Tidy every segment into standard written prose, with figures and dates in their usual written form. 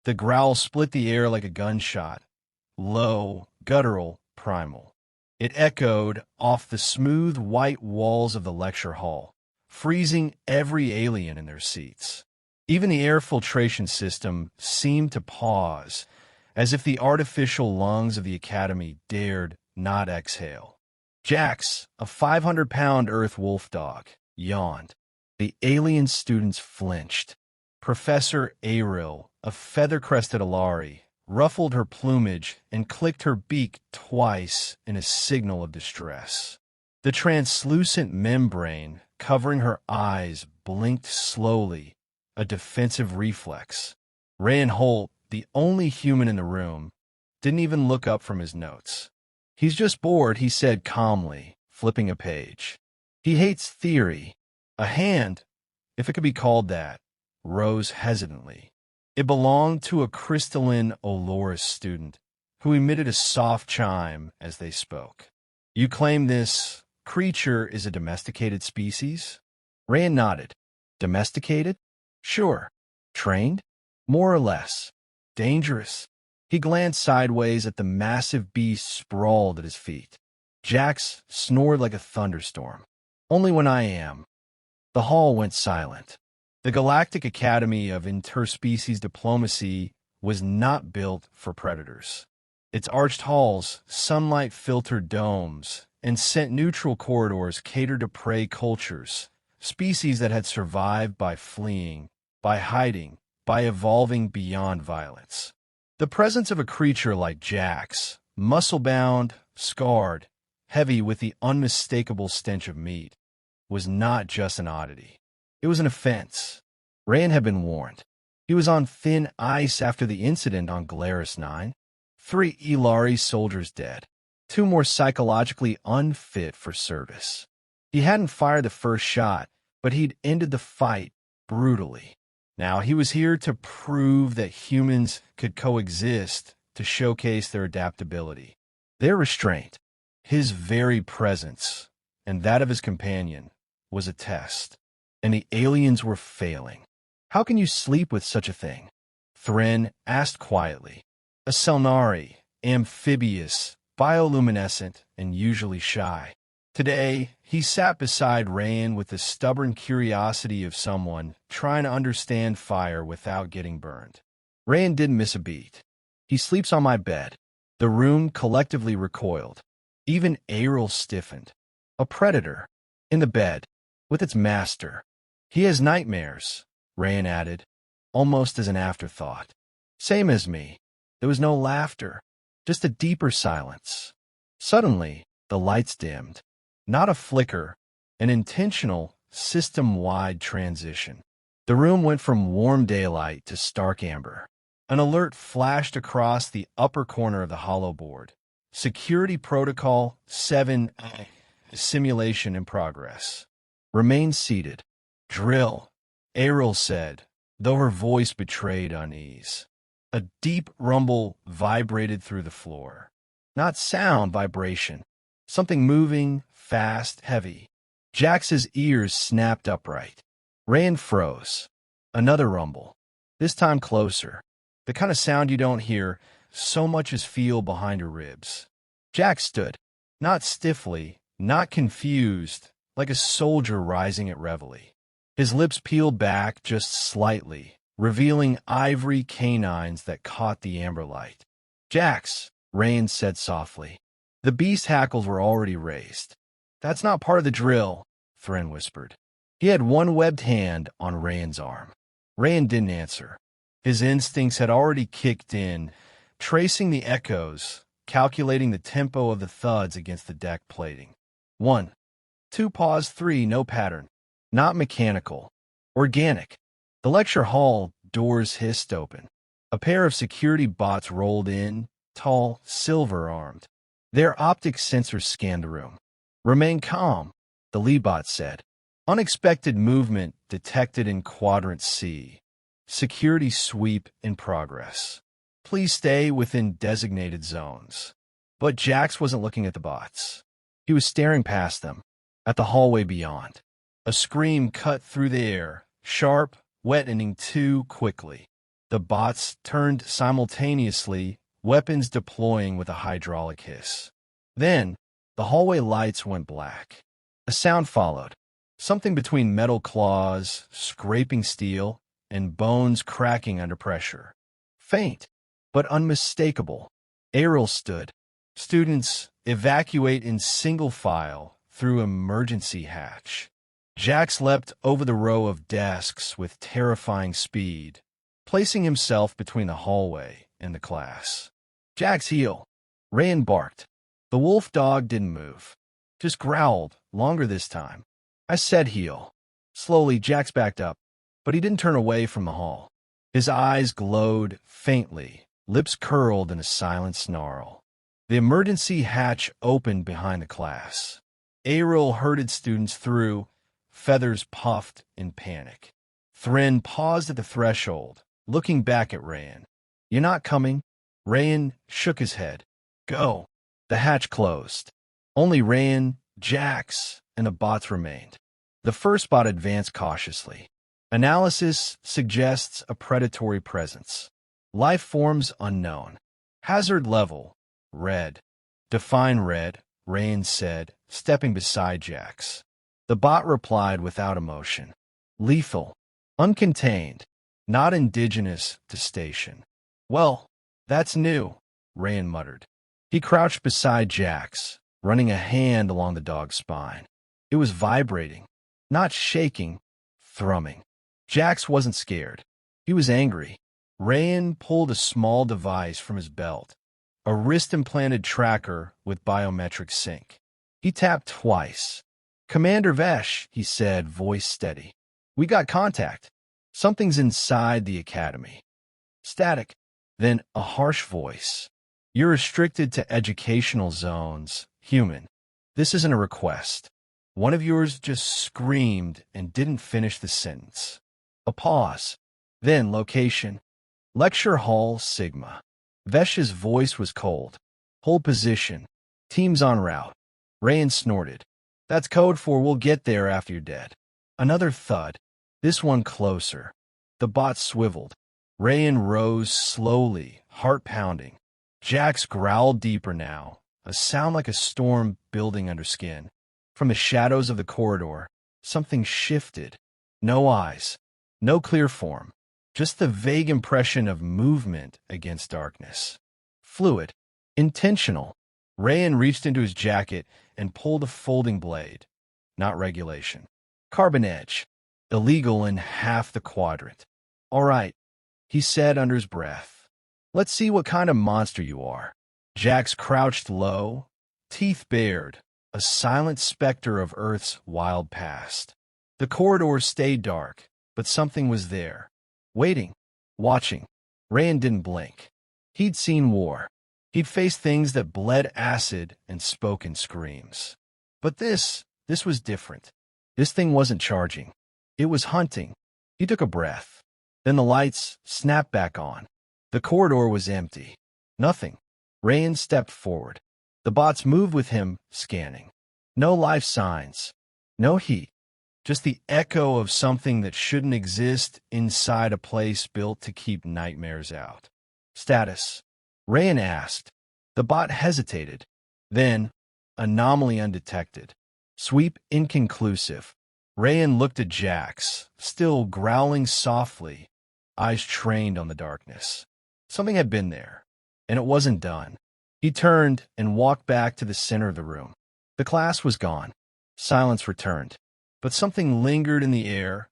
The growl split the air like a gunshot, low, guttural, primal. It echoed off the smooth white walls of the lecture hall, freezing every alien in their seats. Even the air filtration system seemed to pause, as if the artificial lungs of the academy dared not exhale. Jax, a 500-pound Earth wolf dog, yawned. The alien students flinched. Professor Aril, a feather-crested Alari, ruffled her plumage and clicked her beak twice in a signal of distress. The translucent membrane covering her eyes blinked slowly, a defensive reflex. Rand Holt, the only human in the room, didn't even look up from his notes. "He's just bored," he said calmly, flipping a page. "He hates theory." A hand, if it could be called that, rose hesitantly. It belonged to a crystalline Oloris student, who emitted a soft chime as they spoke. "You claim this creature is a domesticated species?" Rand nodded. "Domesticated? Sure. Trained? More or less. Dangerous." He glanced sideways at the massive beast sprawled at his feet. Jax snored like a thunderstorm. "Only when I am." The hall went silent. The Galactic Academy of Interspecies Diplomacy was not built for predators. Its arched halls, sunlight-filtered domes, and scent-neutral corridors catered to prey cultures, species that had survived by fleeing, by hiding, by evolving beyond violence. The presence of a creature like Jax, muscle-bound, scarred, heavy with the unmistakable stench of meat, was not just an oddity. It was an offense. Rand had been warned. He was on thin ice after the incident on Glarus 9. 3 Ilari soldiers dead. 2 more psychologically unfit for service. He hadn't fired the first shot, but he'd ended the fight brutally. Now he was here to prove that humans could coexist, to showcase their adaptability, their restraint. His very presence, and that of his companion, was a test. And the aliens were failing. "How can you sleep with such a thing?" Thren asked quietly. A Selnari, amphibious, bioluminescent, and usually shy. Today, he sat beside Rand with the stubborn curiosity of someone trying to understand fire without getting burned. Rand didn't miss a beat. "He sleeps on my bed." The room collectively recoiled. Even Aril stiffened. A predator. In the bed. With its master. "He has nightmares," Rand added, almost as an afterthought. "Same as me." There was no laughter, just a deeper silence. Suddenly, the lights dimmed. Not a flicker, an intentional, system-wide transition. The room went from warm daylight to stark amber. An alert flashed across the upper corner of the hollow board. "Security Protocol 7, simulation in progress. Remain seated." "Drill," Aril said, though her voice betrayed unease. A deep rumble vibrated through the floor. Not sound, vibration. Something moving, fast, heavy. Jax's ears snapped upright. Rand froze. Another rumble. This time closer. The kind of sound you don't hear so much as feel behind her ribs. Jax stood. Not stiffly, not confused, like a soldier rising at reveille. His lips peeled back just slightly, revealing ivory canines that caught the amber light. "Jax," Rand said softly. The beast's hackles were already raised. "That's not part of the drill," Thren whispered. He had one webbed hand on Rand's arm. Rand didn't answer. His instincts had already kicked in, tracing the echoes, calculating the tempo of the thuds against the deck plating. 1, 2, pause, 3, no pattern. Not mechanical. Organic. The lecture hall doors hissed open. A pair of security bots rolled in, tall, silver-armed. Their optic sensors scanned the room. "Remain calm," the lead bot said. "Unexpected movement detected in Quadrant C. Security sweep in progress. Please stay within designated zones." But Jax wasn't looking at the bots. He was staring past them, at the hallway beyond. A scream cut through the air, sharp, wet, ending too quickly. The bots turned simultaneously, weapons deploying with a hydraulic hiss. Then, the hallway lights went black. A sound followed, something between metal claws, scraping steel, and bones cracking under pressure. Faint, but unmistakable. Ariel stood. Students evacuate in single file through emergency hatch. Jax leapt over the row of desks with terrifying speed, placing himself between the hallway and the class. Jax, heel. Rayan barked. The wolf dog didn't move, just growled, longer this time. I said heel. Slowly, Jax backed up, but he didn't turn away from the hall. His eyes glowed faintly, lips curled in a silent snarl. The emergency hatch opened behind the class. Ariel herded students through, feathers puffed in panic. Thren paused at the threshold, looking back at Rayan. "You're not coming?" Rayan shook his head. "Go." The hatch closed. Only Rayan, Jax, and the bots remained. The first bot advanced cautiously. Analysis suggests a predatory presence. Life forms unknown. Hazard level, red. Define red, Rayan said, stepping beside Jax. The bot replied without emotion. Lethal. Uncontained. Not indigenous to station. "Well, that's new," Rayan muttered. He crouched beside Jax, running a hand along the dog's spine. It was vibrating, not shaking, thrumming. Jax wasn't scared. He was angry. Rayan pulled a small device from his belt, a wrist-implanted tracker with biometric sync. He tapped twice. "Commander Vesh," he said, voice steady. "We got contact. Something's inside the academy." Static. Then a harsh voice. "You're restricted to educational zones, human. This isn't a request." One of yours just screamed and didn't finish the sentence. A pause. Then location. Lecture Hall Sigma. Vesh's voice was cold. "Hold position. Team's en route." Rayan snorted. "That's code for we'll get there after you're dead." Another thud. This one closer. The bot swiveled. Rayan rose slowly, heart pounding. Jax growled deeper now, a sound like a storm building under skin. From the shadows of the corridor, something shifted. No eyes, no clear form, just the vague impression of movement against darkness. Fluid, intentional. Rayan reached into his jacket and pulled a folding blade. Not regulation. Carbon edge. Illegal in half the quadrant. "All right," he said under his breath. "Let's see what kind of monster you are." Jax crouched low, teeth bared, a silent specter of Earth's wild past. The corridor stayed dark, but something was there. Waiting, watching. Rayan didn't blink. He'd seen war. He'd faced things that bled acid and spoke in screams. But this was different. This thing wasn't charging. It was hunting. He took a breath. Then the lights snapped back on. The corridor was empty. Nothing. Rayan stepped forward. The bots moved with him, scanning. No life signs. No heat. Just the echo of something that shouldn't exist inside a place built to keep nightmares out. "Status?" Rayan asked. The bot hesitated. Then, anomaly undetected. Sweep inconclusive. Rayan looked at Jax, still growling softly, eyes trained on the darkness. Something had been there, and it wasn't done. He turned and walked back to the center of the room. The class was gone. Silence returned. But something lingered in the air.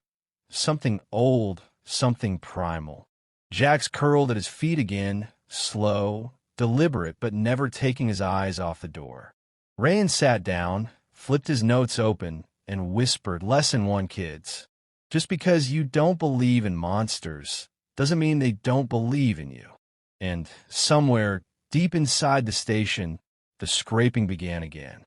Something old, something primal. Jax curled at his feet again, slow, deliberate, but never taking his eyes off the door. Rayan sat down, flipped his notes open, and whispered, "Lesson 1, kids. Just because you don't believe in monsters doesn't mean they don't believe in you." And somewhere deep inside the station, the scraping began again.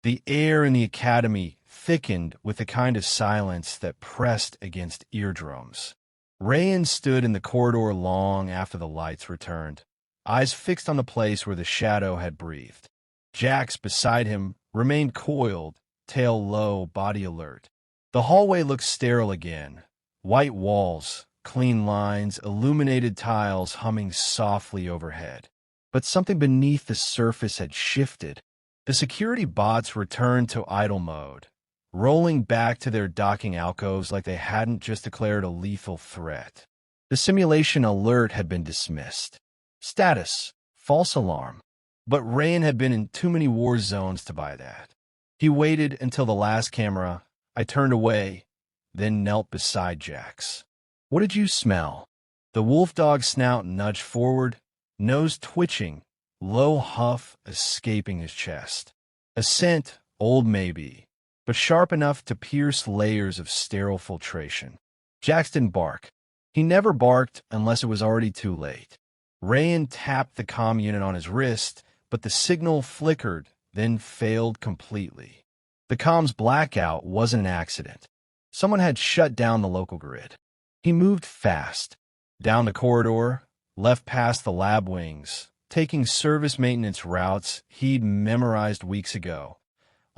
The air in the academy thickened with the kind of silence that pressed against eardrums. Rayan stood in the corridor long after the lights returned, eyes fixed on the place where the shadow had breathed. Jax, beside him, remained coiled, tail low, body alert. The hallway looked sterile again. White walls, clean lines, illuminated tiles humming softly overhead. But something beneath the surface had shifted. The security bots returned to idle mode, rolling back to their docking alcoves like they hadn't just declared a lethal threat. The simulation alert had been dismissed. Status: false alarm. But Rayan had been in too many war zones to buy that. He waited until the last camera. I turned away, then knelt beside Jax. "What did you smell?" The wolf dog's snout nudged forward, nose twitching, low huff escaping his chest. A scent, old maybe, but sharp enough to pierce layers of sterile filtration. Jax didn't bark. He never barked unless it was already too late. Rayan tapped the comm unit on his wrist, but the signal flickered, then failed completely. The comm's blackout wasn't an accident. Someone had shut down the local grid. He moved fast, down the corridor, left past the lab wings, taking service maintenance routes he'd memorized weeks ago,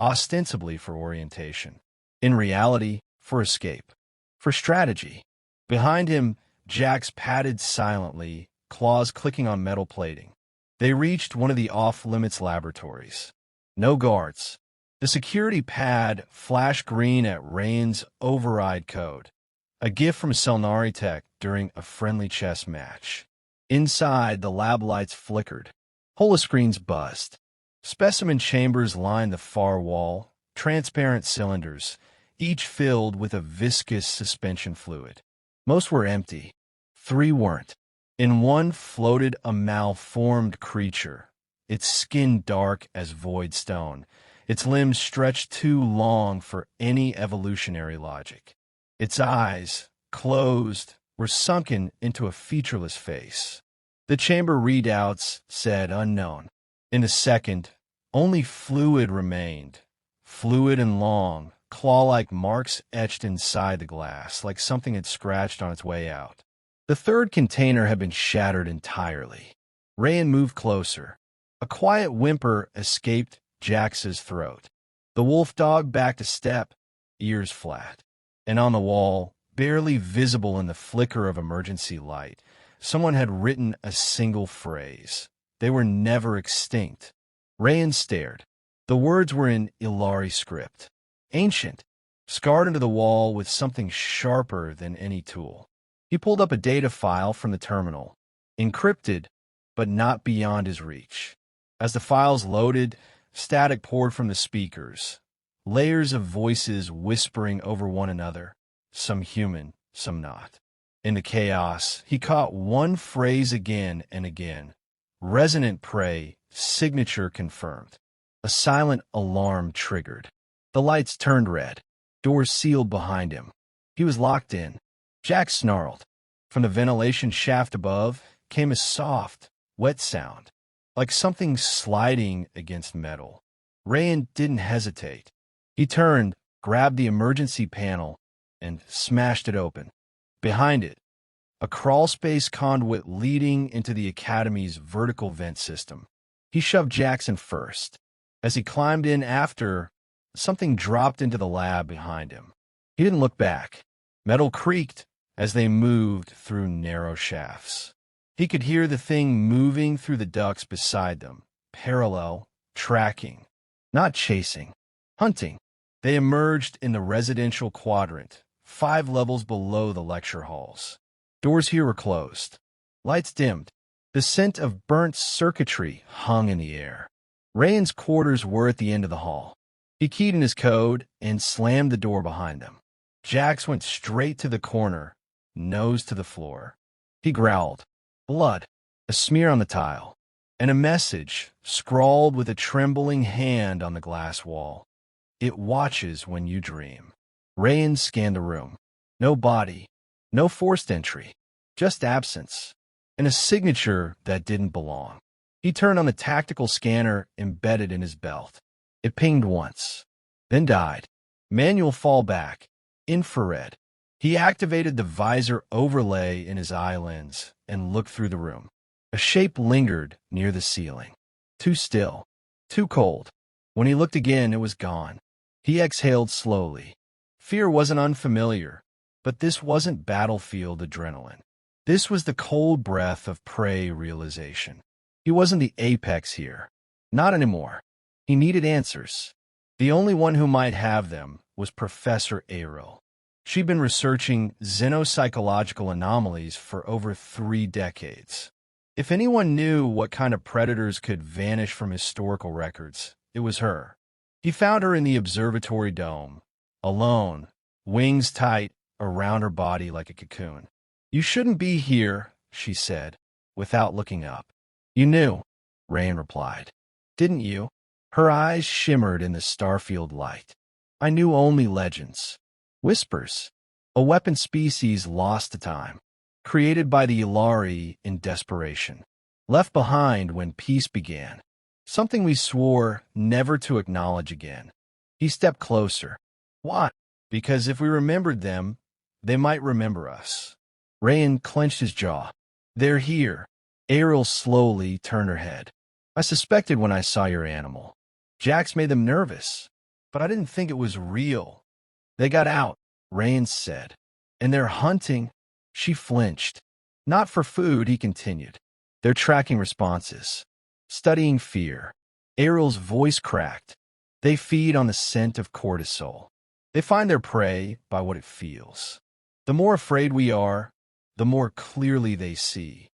ostensibly for orientation. In reality, for escape. For strategy. Behind him, Jax padded silently, claws clicking on metal plating. They reached one of the off-limits laboratories. No guards. The security pad flashed green at Rayan's override code, a gift from Selnari Tech during a friendly chess match. Inside, the lab lights flickered. Holoscreens buzzed. Specimen chambers lined the far wall, transparent cylinders, each filled with a viscous suspension fluid. Most were empty. 3 weren't. In one floated a malformed creature, its skin dark as void stone, its limbs stretched too long for any evolutionary logic. Its eyes, closed, were sunken into a featureless face. The chamber readouts said unknown. In a second, only fluid remained, fluid and long, claw-like marks etched inside the glass, like something had scratched on its way out. The third container had been shattered entirely. Rayan moved closer. A quiet whimper escaped Jax's throat. The wolf dog backed a step, ears flat. And on the wall, barely visible in the flicker of emergency light, someone had written a single phrase. They were never extinct. Rayan stared. The words were in Ilari script. Ancient, scarred into the wall with something sharper than any tool. He pulled up a data file from the terminal, encrypted, but not beyond his reach. As the files loaded, static poured from the speakers, layers of voices whispering over one another, some human, some not. In the chaos, he caught one phrase again and again. Resonant prey, signature confirmed. A silent alarm triggered. The lights turned red. Doors sealed behind him. He was locked in. Jax snarled. From the ventilation shaft above came a soft, wet sound, like something sliding against metal. Rayan didn't hesitate. He turned, grabbed the emergency panel, and smashed it open. Behind it, a crawlspace conduit leading into the Academy's vertical vent system. He shoved Jackson first. As he climbed in after, something dropped into the lab behind him. He didn't look back. Metal creaked as they moved through narrow shafts. He could hear the thing moving through the ducts beside them, parallel, tracking, not chasing, hunting. They emerged in the residential quadrant, 5 levels below the lecture halls. Doors here were closed. Lights dimmed. The scent of burnt circuitry hung in the air. Rayan's quarters were at the end of the hall. He keyed in his code and slammed the door behind them. Jax went straight to the corner, nose to the floor. He growled. Blood, a smear on the tile, and a message scrawled with a trembling hand on the glass wall. It watches when you dream. Rayan scanned the room. No body, no forced entry, just absence, and a signature that didn't belong. He turned on the tactical scanner embedded in his belt. It pinged once, then died. Manual fallback, infrared. He activated the visor overlay in his eye lens and looked through the room. A shape lingered near the ceiling. Too still, too cold. When he looked again, it was gone. He exhaled slowly. Fear wasn't unfamiliar. But this wasn't battlefield adrenaline. This was the cold breath of prey realization. He wasn't the apex here. Not anymore. He needed answers. The only one who might have them was Professor Ariel. She'd been researching xenopsychological anomalies for over 3 decades. If anyone knew what kind of predators could vanish from historical records, it was her. He found her in the observatory dome, alone, wings tight around her body like a cocoon. "You shouldn't be here," she said, without looking up. "You knew," Rain replied. "Didn't you?" Her eyes shimmered in the starfield light. "I knew only legends. Whispers. A weapon species lost to time. Created by the Ilari in desperation. Left behind when peace began. Something we swore never to acknowledge again." He stepped closer. "Why?" "Because if we remembered them, they might remember us." Rayan clenched his jaw. "They're here." Ariel slowly turned her head. "I suspected when I saw your animal. Jax made them nervous, but I didn't think it was real." "They got out," Rayan said. "And they're hunting." She flinched. "Not for food," he continued. "They're tracking responses. Studying fear." Ariel's voice cracked. "They feed on the scent of cortisol. They find their prey by what it feels. The more afraid we are, the more clearly they see."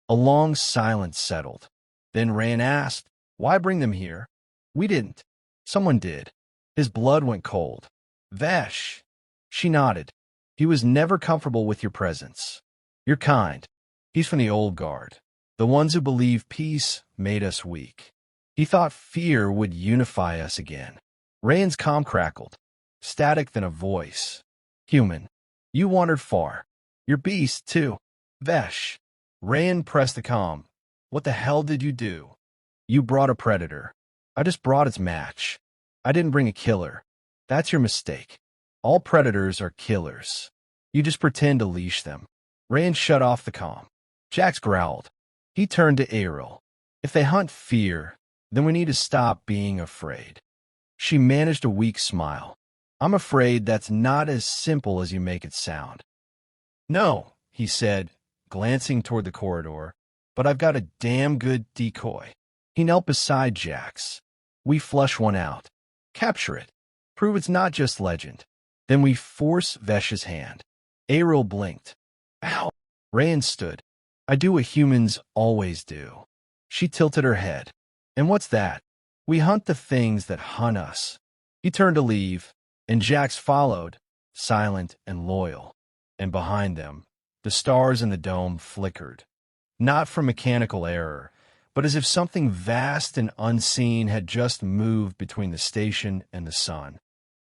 A long silence settled. Then Rand asked, "Why bring them here?" "We didn't. Someone did." His blood went cold. "Vesh." She nodded. "He was never comfortable with your presence. You're kind. He's from the old guard. The ones who believe peace made us weak. He thought fear would unify us again." Rand's calm crackled. Static than a voice. "Human. You wandered far. You're beast, too." "Vesh." Rand pressed the calm. "What the hell did you do?" "You brought a predator. I just brought its match. I didn't bring a killer. That's your mistake. All predators are killers. You just pretend to leash them." Rand shut off the comm. Jax growled. He turned to Ariel. "If they hunt fear, then we need to stop being afraid." She managed a weak smile. "I'm afraid that's not as simple as you make it sound." "No," he said, glancing toward the corridor, "but I've got a damn good decoy." He knelt beside Jax. "We flush one out. Capture it. Prove it's not just legend. Then we force Vesh's hand." Ariel blinked. "Ow!" Rand stood. "I do what humans always do." She tilted her head. "And what's that?" "We hunt the things that hunt us." He turned to leave, and Jax followed, silent and loyal. And behind them, the stars in the dome flickered. Not from mechanical error, but as if something vast and unseen had just moved between the station and the sun.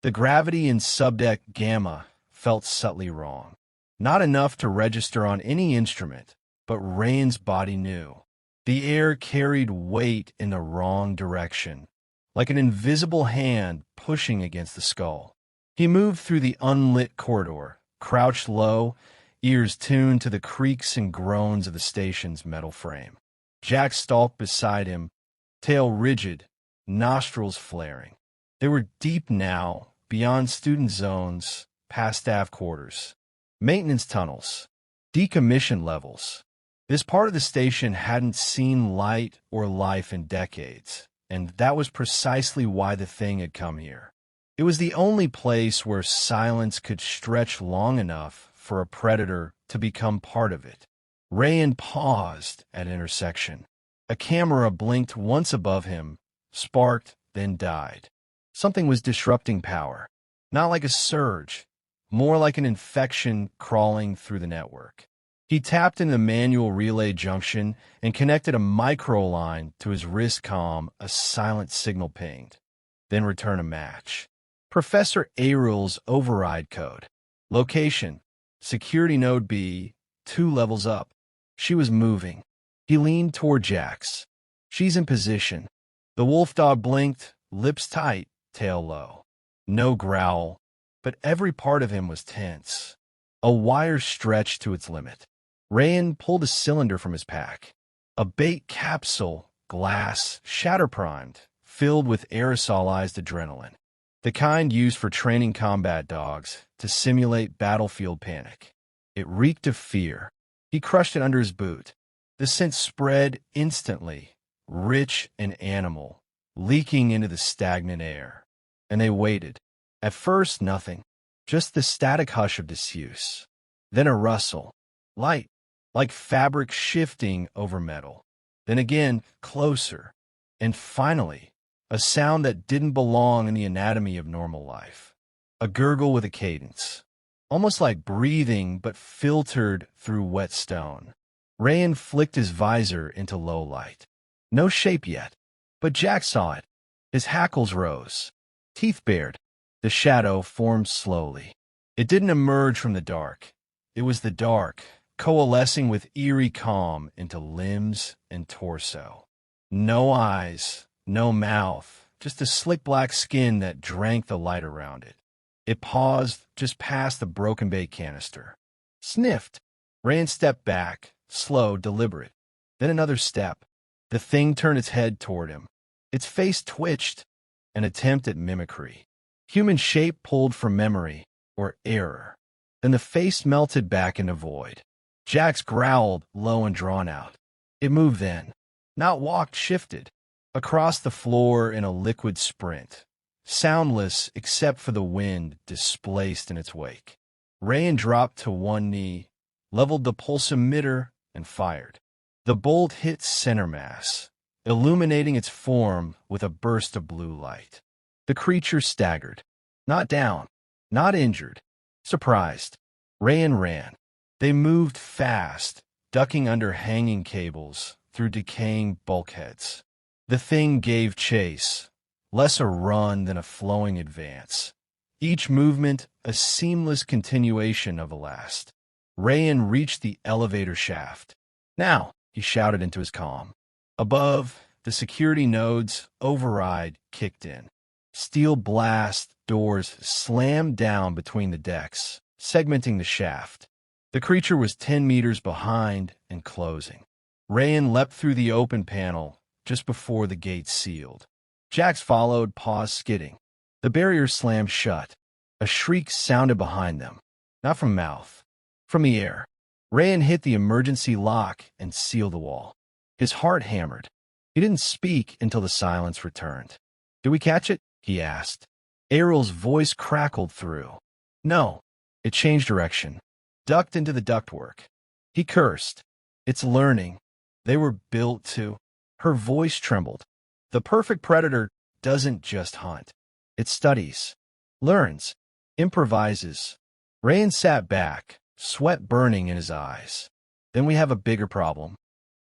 The gravity in subdeck Gamma felt subtly wrong. Not enough to register on any instrument, but Rain's body knew. The air carried weight in the wrong direction, like an invisible hand pushing against the skull. He moved through the unlit corridor, crouched low, ears tuned to the creaks and groans of the station's metal frame. Jack stalked beside him, tail rigid, nostrils flaring. They were deep now, beyond student zones, past staff quarters, maintenance tunnels, decommission levels. This part of the station hadn't seen light or life in decades, and that was precisely why the thing had come here. It was the only place where silence could stretch long enough for a predator to become part of it. Rayan paused at intersection. A camera blinked once above him, sparked, then died. Something was disrupting power. Not like a surge, more like an infection crawling through the network. He tapped into the manual relay junction and connected a micro line to his wrist comm. A silent signal pinged, then returned a match. Professor Ariel's override code. Location, security node B, 2 levels up. She was moving. He leaned toward Jax. She's in position. The wolf dog blinked, lips tight, tail low. No growl, but every part of him was tense. A wire stretched to its limit. Rayan pulled a cylinder from his pack. A bait capsule, glass, shatter-primed, filled with aerosolized adrenaline. the kind used for training combat dogs to simulate battlefield panic. It reeked of fear. He crushed it under his boot. The scent spread instantly, rich and animal, leaking into the stagnant air. And they waited. At first, nothing. Just the static hush of disuse. Then a rustle. Light, like fabric shifting over metal. Then again, closer. And finally, a sound that didn't belong in the anatomy of normal life. A gurgle with a cadence. Almost like breathing, but filtered through wet stone. Rayan flicked his visor into low light. No shape yet, but Jack saw it. His hackles rose. Teeth bared. The shadow formed slowly. It didn't emerge from the dark. It was the dark, coalescing with eerie calm into limbs and torso. No eyes, no mouth, just a slick black skin that drank the light around it. It paused just past the broken bay canister. Sniffed. Rayan stepped back, slow, deliberate. Then another step. The thing turned its head toward him. Its face twitched, an attempt at mimicry. Human shape pulled from memory, or error. Then the face melted back into void. Jax growled, low and drawn out. It moved then. Not walked, shifted. Across the floor in a liquid sprint. Soundless except for the wind displaced in its wake. Rayan dropped to one knee, leveled the pulse emitter, and fired. The bolt hit center mass, illuminating its form with a burst of blue light. The creature staggered. Not down, not injured. Surprised. Rayan ran. They moved fast, ducking under hanging cables, through decaying bulkheads. The thing gave chase, less a run than a flowing advance. Each movement a seamless continuation of a last. Rayan reached the elevator shaft. Now, he shouted into his comm. Above, the security node's override kicked in. Steel blast doors slammed down between the decks, segmenting the shaft. The creature was 10 meters behind and closing. Rayan leapt through the open panel just before the gate sealed. Jax followed, paws skidding. The barrier slammed shut. A shriek sounded behind them. Not from mouth. From the air. Rayan hit the emergency lock and sealed the wall. His heart hammered. He didn't speak until the silence returned. "Did we catch it?" he asked. Ariel's voice crackled through. No. It changed direction. Ducked into the ductwork. He cursed. It's learning. They were built to. Her voice trembled. The perfect predator doesn't just hunt. It studies. Learns. Improvises. Rayan sat back, sweat burning in his eyes. Then we have a bigger problem.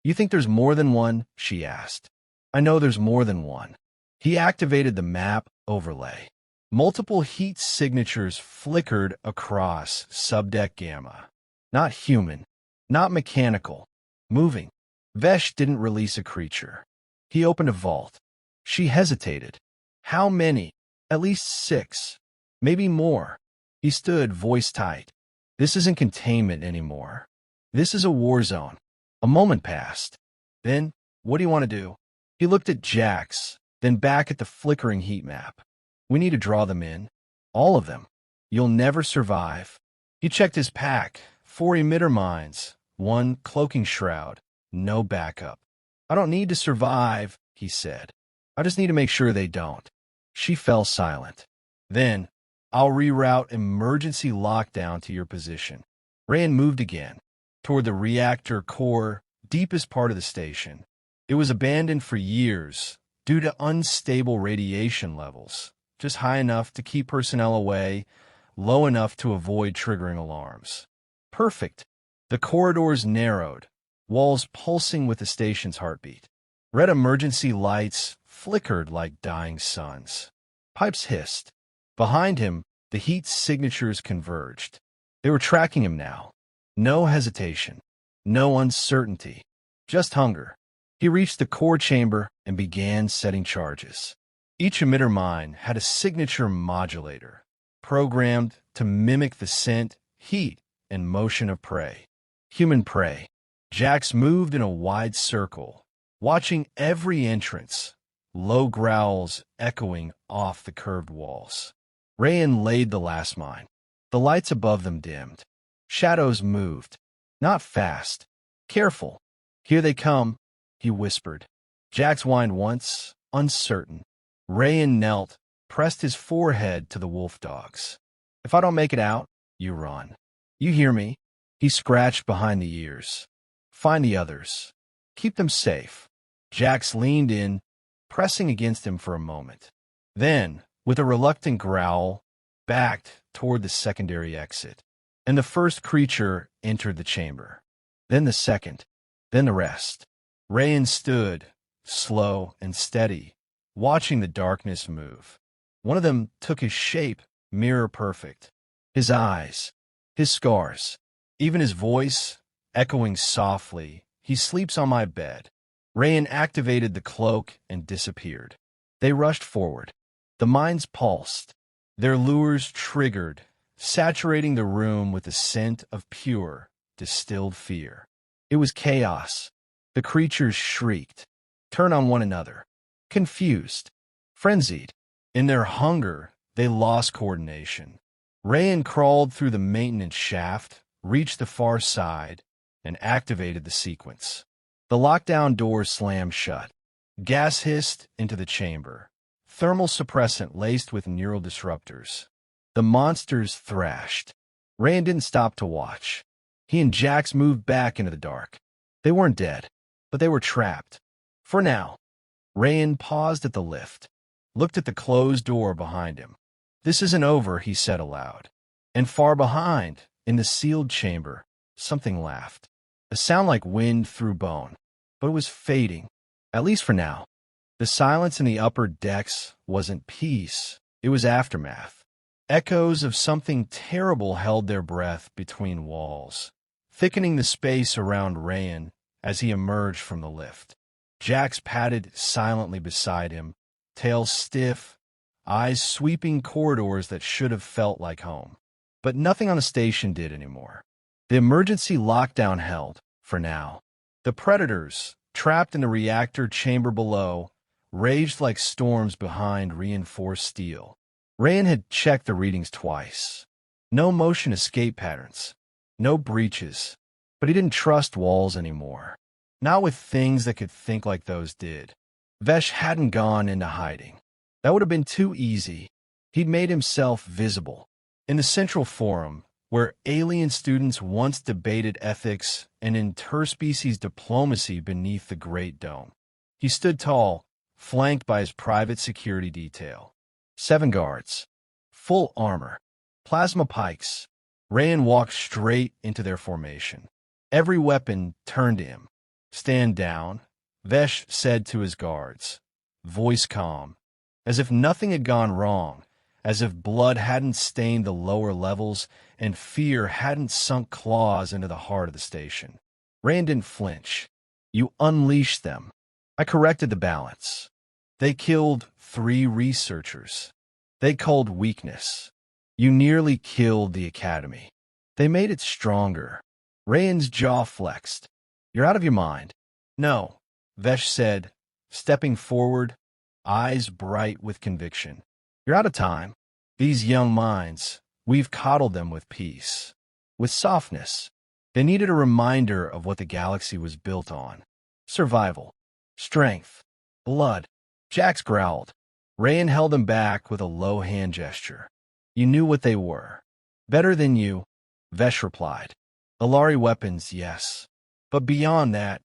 You think there's more than one? She asked. I know there's more than one. He activated the map overlay. Multiple heat signatures flickered across subdeck gamma. Not human. Not mechanical. Moving. Vesh didn't release a creature. He opened a vault. She hesitated. How many? At least 6. Maybe more. He stood, voice tight. This isn't containment anymore. This is a war zone. A moment passed. Then, what do you want to do? He looked at Jax, then back at the flickering heat map. We need to draw them in. All of them. You'll never survive. He checked his pack. 4 emitter mines. 1 cloaking shroud. No backup. I don't need to survive, he said. I just need to make sure they don't. She fell silent. Then, I'll reroute emergency lockdown to your position. Rayan moved again, toward the reactor core, deepest part of the station. It was abandoned for years, due to unstable radiation levels, just high enough to keep personnel away, low enough to avoid triggering alarms. Perfect. The corridors narrowed, walls pulsing with the station's heartbeat. Red emergency lights flickered like dying suns. Pipes hissed. Behind him, the heat signatures converged. They were tracking him now. No hesitation. No uncertainty. Just hunger. He reached the core chamber and began setting charges. Each emitter mine had a signature modulator, programmed to mimic the scent, heat, and motion of prey. Human prey. Jax moved in a wide circle, watching every entrance, low growls echoing off the curved walls. Rayan laid the last mine. The lights above them dimmed. Shadows moved. Not fast. Careful. Here they come, he whispered. Jax whined once, uncertain. Rayan knelt, pressed his forehead to the wolf dogs. If I don't make it out, you run. You hear me? He scratched behind the ears. Find the others. Keep them safe. Jax leaned in, pressing against him for a moment. Then, with a reluctant growl, backed toward the secondary exit. And the first creature entered the chamber. Then the second. Then the rest. Rayan stood, slow and steady, watching the darkness move. One of them took his shape, mirror perfect. His eyes, his scars, even his voice, echoing softly, "He sleeps on my bed." Rayan activated the cloak and disappeared. They rushed forward. The mines pulsed, their lures triggered, saturating the room with the scent of pure, distilled fear. It was chaos. The creatures shrieked, turned on one another, confused, frenzied. In their hunger, they lost coordination. Rayan crawled through the maintenance shaft, reached the far side, and activated the sequence. The lockdown doors slammed shut. Gas hissed into the chamber, thermal suppressant laced with neural disruptors. The monsters thrashed. Rayan didn't stop to watch. He and Jax moved back into the dark. They weren't dead, but they were trapped. For now. Rayan paused at the lift, looked at the closed door behind him. This isn't over, he said aloud. And far behind, in the sealed chamber, something laughed. A sound like wind through bone, but it was fading, at least for now. The silence in the upper decks wasn't peace, it was aftermath. Echoes of something terrible held their breath between walls, thickening the space around Rayan as he emerged from the lift. Jax padded silently beside him, tail stiff, eyes sweeping corridors that should have felt like home. But nothing on the station did anymore. The emergency lockdown held, for now. The predators, trapped in the reactor chamber below, raged like storms behind reinforced steel. Rayan had checked the readings twice. No motion escape patterns, no breaches, but he didn't trust walls anymore. Not with things that could think like those did. Vesh hadn't gone into hiding. That would have been too easy. He'd made himself visible. In the Central Forum, where alien students once debated ethics and interspecies diplomacy beneath the Great Dome. He stood tall, flanked by his private security detail. 7 guards, full armor, plasma pikes. Rayan walked straight into their formation. Every weapon turned to him. Stand down, Vesh said to his guards, voice calm, as if nothing had gone wrong, as if blood hadn't stained the lower levels and fear hadn't sunk claws into the heart of the station. Rayan didn't flinch. You unleashed them. I corrected the balance. They killed 3 researchers. They culled weakness. You nearly killed the academy. They made it stronger. Rayan's jaw flexed. You're out of your mind. No, Vesh said, stepping forward, eyes bright with conviction. You're out of time. These young minds, we've coddled them with peace, with softness. They needed a reminder of what the galaxy was built on. Survival, strength, blood. Jax growled. Rayan held him back with a low hand gesture. You knew what they were. Better than you, Vesh replied. Alari weapons, yes. But beyond that,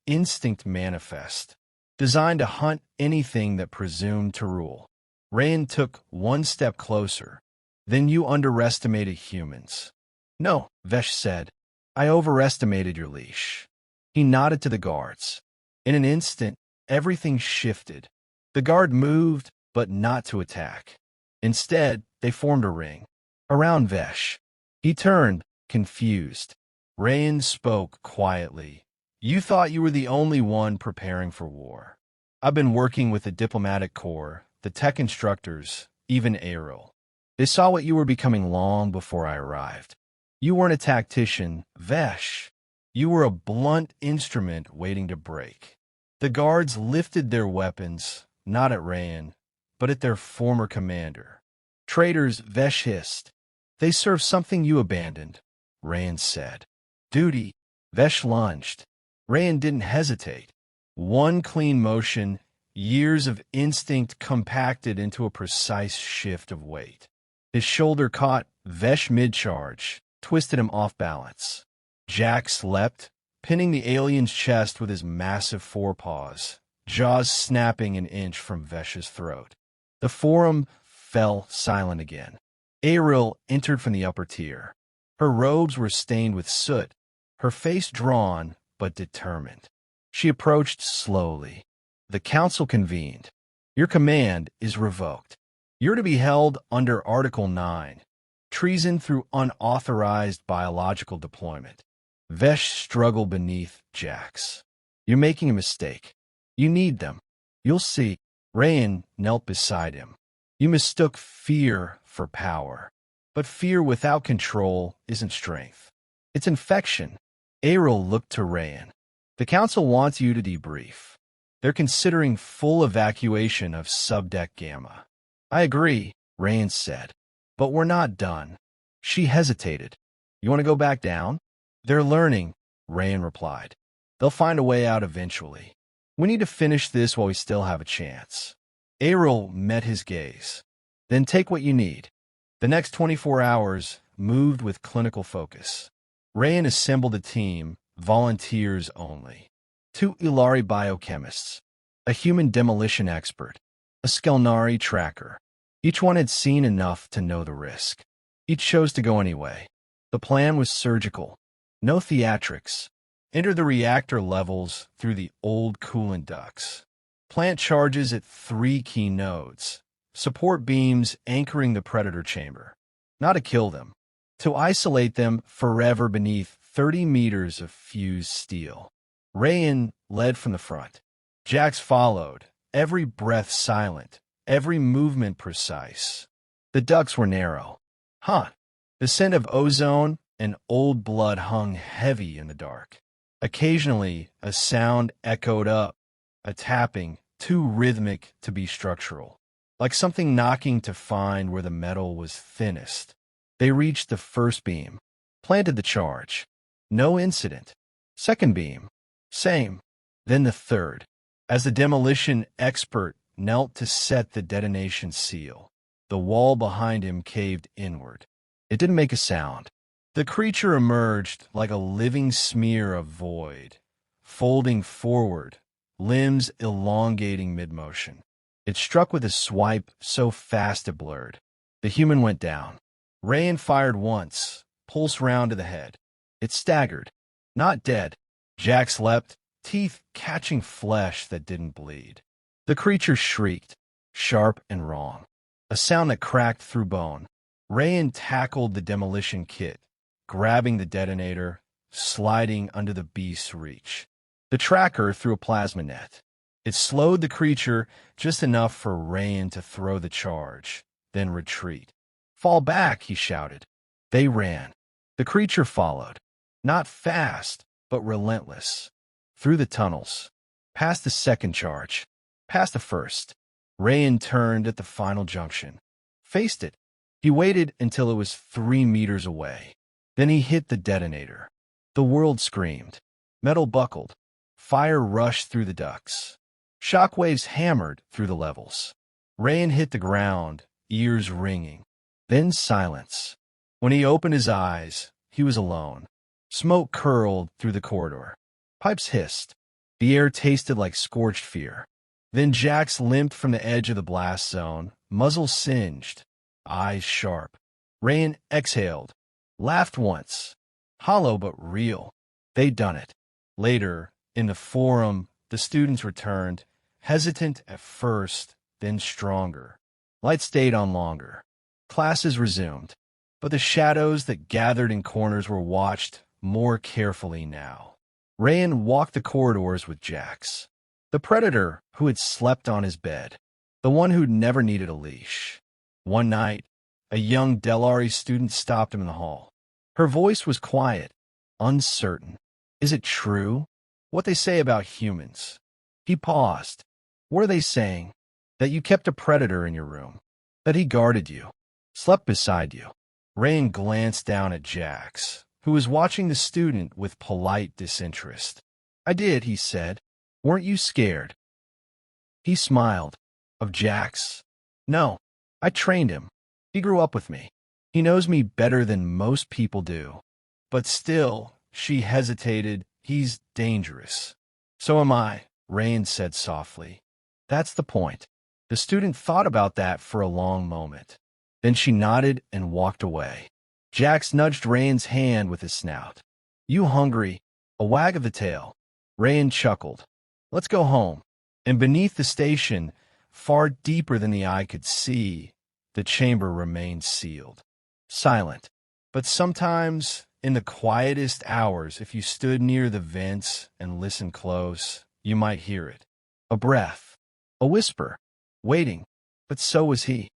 instinct manifest, designed to hunt anything that presumed to rule. Rayan took one step closer. Then you underestimated humans. No, Vesh said. I overestimated your leash. He nodded to the guards. In an instant, everything shifted. The guard moved, but not to attack. Instead, they formed a ring. Around Vesh. He turned, confused. Rayan spoke quietly. You thought you were the only one preparing for war. I've been working with the diplomatic corps, the tech instructors, even Aeril. They saw what you were becoming long before I arrived. You weren't a tactician, Vesh. You were a blunt instrument waiting to break. The guards lifted their weapons, not at Rayan, but at their former commander. Traitors, Vesh hissed. They serve something you abandoned, Rayan said. Duty, Vesh lunged. Rayan didn't hesitate. One clean motion, years of instinct compacted into a precise shift of weight. His shoulder caught Vesh mid-charge, twisted him off balance. Jax leapt, pinning the alien's chest with his massive forepaws, jaws snapping an inch from Vesh's throat. The forum fell silent again. Ariel entered from the upper tier. Her robes were stained with soot, her face drawn but determined. She approached slowly. The council convened. Your command is revoked. You're to be held under Article 9, treason through unauthorized biological deployment. Vesh struggled beneath Jax. You're making a mistake. You need them. You'll see. Rayan knelt beside him. You mistook fear for power. But fear without control isn't strength. It's infection. Ariel looked to Rayan. The council wants you to debrief. They're considering full evacuation of Subdeck Gamma. I agree, Rayan said. But we're not done. She hesitated. You want to go back down? They're learning, Rayan replied. They'll find a way out eventually. We need to finish this while we still have a chance. Ariel met his gaze. Then take what you need. The next 24 hours moved with clinical focus. Rayan assembled a team, volunteers only. 2 Ilari biochemists, a human demolition expert, a Skelnari tracker. Each one had seen enough to know the risk. Each chose to go anyway. The plan was surgical. No theatrics. Enter the reactor levels through the old coolant ducts. Plant charges at 3 key nodes. Support beams anchoring the predator chamber. Not to kill them. To isolate them forever beneath 30 meters of fused steel. Rayan led from the front. Jax followed, every breath silent, every movement precise. The ducts were narrow. The scent of ozone and old blood hung heavy in the dark. Occasionally, a sound echoed up, a tapping, too rhythmic to be structural, like something knocking to find where the metal was thinnest. They reached the first beam, planted the charge. No incident. Second beam. Same. Then the third. As the demolition expert knelt to set the detonation seal, the wall behind him caved inward. It didn't make a sound. The creature emerged like a living smear of void, folding forward, limbs elongating mid-motion. It struck with a swipe so fast it blurred. The human went down. Rayan fired once, pulse round to the head. It staggered. Not dead. Jax leapt, teeth catching flesh that didn't bleed. The creature shrieked, sharp and wrong. A sound that cracked through bone. Rayan tackled the demolition kit, grabbing the detonator, sliding under the beast's reach. The tracker threw a plasma net. It slowed the creature just enough for Rayan to throw the charge, then retreat. Fall back, he shouted. They ran. The creature followed. Not fast, but relentless. Through the tunnels. Past the second charge. Past the first. Rayan turned at the final junction. Faced it. He waited until it was 3 meters away. Then he hit the detonator. The world screamed. Metal buckled. Fire rushed through the ducts. Shockwaves hammered through the levels. Rayan hit the ground, ears ringing. Then silence. When he opened his eyes, he was alone. Smoke curled through the corridor. Pipes hissed. The air tasted like scorched fear. Then Jax limped from the edge of the blast zone, muzzle singed, eyes sharp. Rayan exhaled, laughed once. Hollow but real. They'd done it. Later, in the forum, the students returned, hesitant at first, then stronger. Light stayed on longer. Classes resumed, but the shadows that gathered in corners were watched more carefully now. Rayan walked the corridors with Jax. The predator who had slept on his bed. The one who'd never needed a leash. One night, a young Delari student stopped him in the hall. Her voice was quiet, uncertain. Is it true? What they say about humans? He paused. What are they saying? that you kept a predator in your room, that he guarded you, slept beside you. Rayan glanced down at Jax, who was watching the student with polite disinterest. I did, he said. Weren't you scared? He smiled. Of Jax? No, I trained him. He grew up with me. He knows me better than most people do. But still, she hesitated, he's dangerous. So am I, Rayan said softly. That's the point. The student thought about that for a long moment. Then she nodded and walked away. Jax nudged Rayan's hand with his snout. You hungry? A wag of the tail. Rayan chuckled. Let's go home. And beneath the station, far deeper than the eye could see, the chamber remained sealed. Silent. But sometimes, in the quietest hours, if you stood near the vents and listened close, you might hear it. A breath. A whisper. Waiting. But so was he.